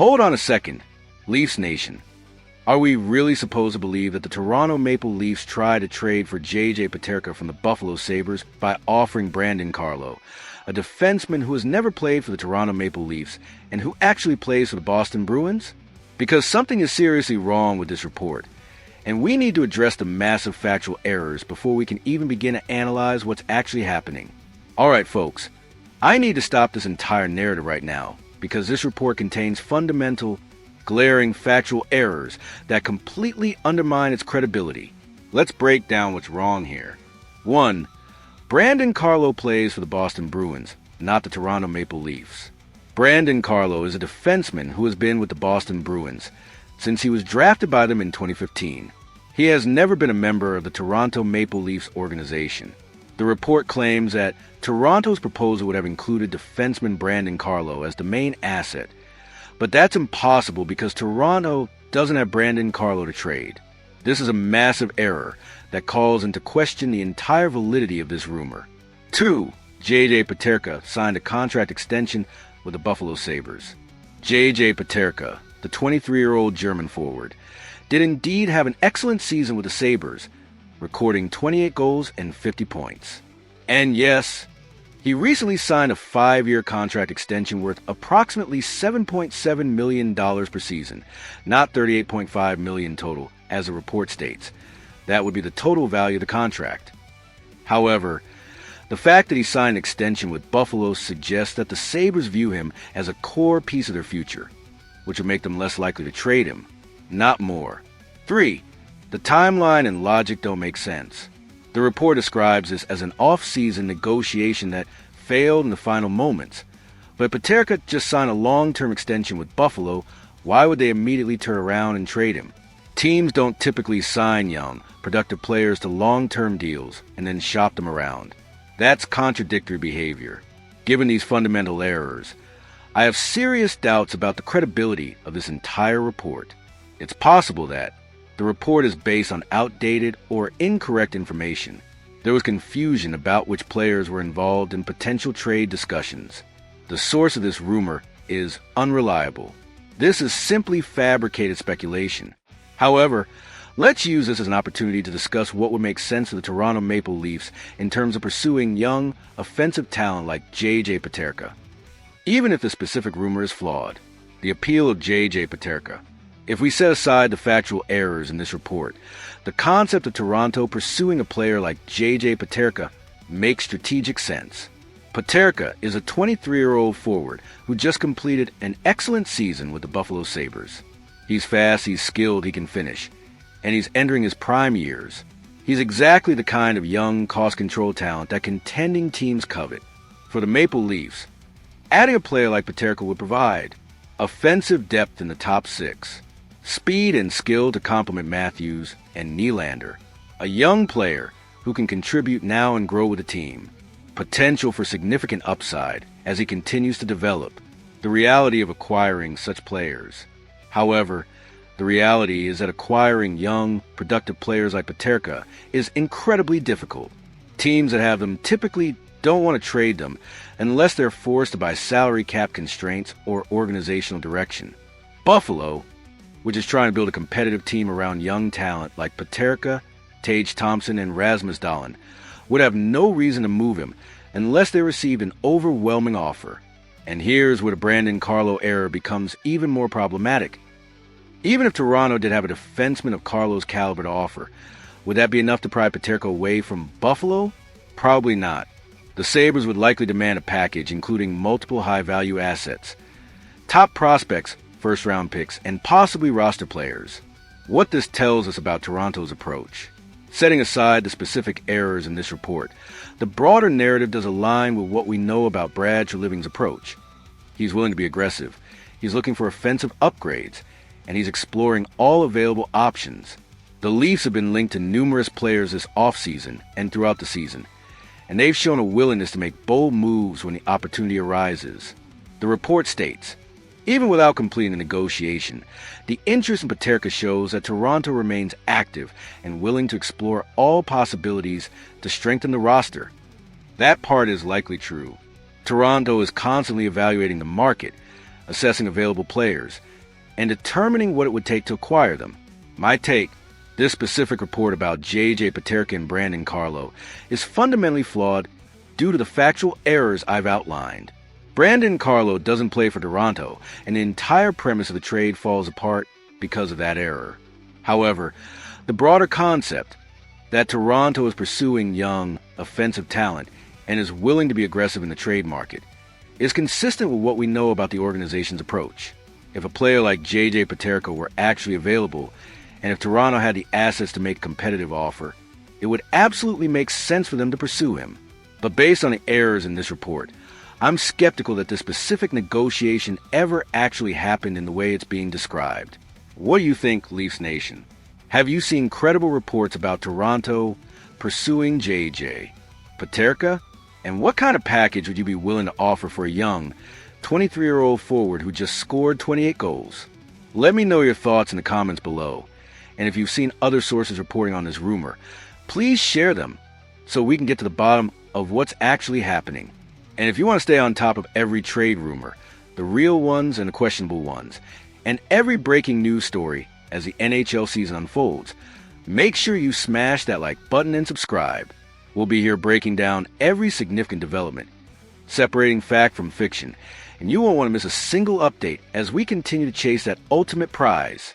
Hold on a second, Leafs Nation. Are we really supposed to believe that the Toronto Maple Leafs tried to trade for J.J. Peterka from the Buffalo Sabres by offering Brandon Carlo, a defenseman who has never played for the Toronto Maple Leafs and who actually plays for the Boston Bruins? Because something is seriously wrong with this report, and we need to address the massive factual errors before we can even begin to analyze what's actually happening. Alright folks, I need to stop this entire narrative right now, because this report contains fundamental, glaring factual errors that completely undermine its credibility. Let's break down what's wrong here. 1. Brandon Carlo plays for the Boston Bruins, not the Toronto Maple Leafs. Brandon Carlo is a defenseman who has been with the Boston Bruins since he was drafted by them in 2015. He has never been a member of the Toronto Maple Leafs organization. The report claims that Toronto's proposal would have included defenseman Brandon Carlo as the main asset, but that's impossible because Toronto doesn't have Brandon Carlo to trade. This is a massive error that calls into question the entire validity of this rumor. 2. J.J. Peterka signed a contract extension with the Buffalo Sabres. J.J. Peterka, the 23-year-old German forward, did indeed have an excellent season with the Sabres, recording 28 goals and 50 points. And yes, he recently signed a 5-year contract extension worth approximately $7.7 million per season, not $38.5 million total, as the report states. That would be the total value of the contract. However, the fact that he signed an extension with Buffalo suggests that the Sabres view him as a core piece of their future, which would make them less likely to trade him, not more. 3. The timeline and logic don't make sense. The report describes this as an off-season negotiation that failed in the final moments. But Peterka just signed a long-term extension with Buffalo. Why would they immediately turn around and trade him? Teams don't typically sign young, productive players to long-term deals and then shop them around. That's contradictory behavior. Given these fundamental errors, I have serious doubts about the credibility of this entire report. It's possible that the report is based on outdated or incorrect information. There was confusion about which players were involved in potential trade discussions. The source of this rumor is unreliable. This is simply fabricated speculation. However, let's use this as an opportunity to discuss what would make sense to the Toronto Maple Leafs in terms of pursuing young, offensive talent like J.J. Peterka. Even if the specific rumor is flawed, the appeal of J.J. Peterka. If we set aside the factual errors in this report, the concept of Toronto pursuing a player like J.J. Peterka makes strategic sense. Peterka is a 23-year-old forward who just completed an excellent season with the Buffalo Sabres. He's fast, he's skilled, he can finish, and he's entering his prime years. He's exactly the kind of young, cost-control talent that contending teams covet. For the Maple Leafs, adding a player like Peterka would provide offensive depth in the top 6, speed and skill to complement Matthews and Nylander, a young player who can contribute now and grow with the team, potential for significant upside as he continues to develop, the reality of acquiring such players. However, the reality is that acquiring young, productive players like Peterka is incredibly difficult. Teams that have them typically don't want to trade them unless they're forced by salary cap constraints or organizational direction. Buffalo, which is trying to build a competitive team around young talent like Peterka, Tage Thompson, and Rasmus Dahlin, would have no reason to move him unless they received an overwhelming offer. And here's where the Brandon Carlo error becomes even more problematic. Even if Toronto did have a defenseman of Carlo's caliber to offer, would that be enough to pry Peterka away from Buffalo? Probably not. The Sabres would likely demand a package including multiple high-value assets, top prospects, first-round picks, and possibly roster players. What this tells us about Toronto's approach. Setting aside the specific errors in this report, the broader narrative does align with what we know about Brad Treliving's approach. He's willing to be aggressive, he's looking for offensive upgrades, and he's exploring all available options. The Leafs have been linked to numerous players this offseason and throughout the season, and they've shown a willingness to make bold moves when the opportunity arises. The report states, even without completing the negotiation, the interest in Peterka shows that Toronto remains active and willing to explore all possibilities to strengthen the roster. That part is likely true. Toronto is constantly evaluating the market, assessing available players, and determining what it would take to acquire them. My take: this specific report about J.J. Peterka and Brandon Carlo is fundamentally flawed due to the factual errors I've outlined. Brandon Carlo doesn't play for Toronto, and the entire premise of the trade falls apart because of that error. However, the broader concept that Toronto is pursuing young, offensive talent and is willing to be aggressive in the trade market is consistent with what we know about the organization's approach. If a player like J.J. Peterka were actually available, and if Toronto had the assets to make a competitive offer, it would absolutely make sense for them to pursue him. But based on the errors in this report, I'm skeptical that this specific negotiation ever actually happened in the way it's being described. What do you think, Leafs Nation? Have you seen credible reports about Toronto pursuing J.J. Peterka? And what kind of package would you be willing to offer for a young, 23-year-old forward who just scored 28 goals? Let me know your thoughts in the comments below. And if you've seen other sources reporting on this rumor, please share them so we can get to the bottom of what's actually happening. And if you want to stay on top of every trade rumor, the real ones and the questionable ones, and every breaking news story as the NHL season unfolds, make sure you smash that like button and subscribe. We'll be here breaking down every significant development, separating fact from fiction, and you won't want to miss a single update as we continue to chase that ultimate prize,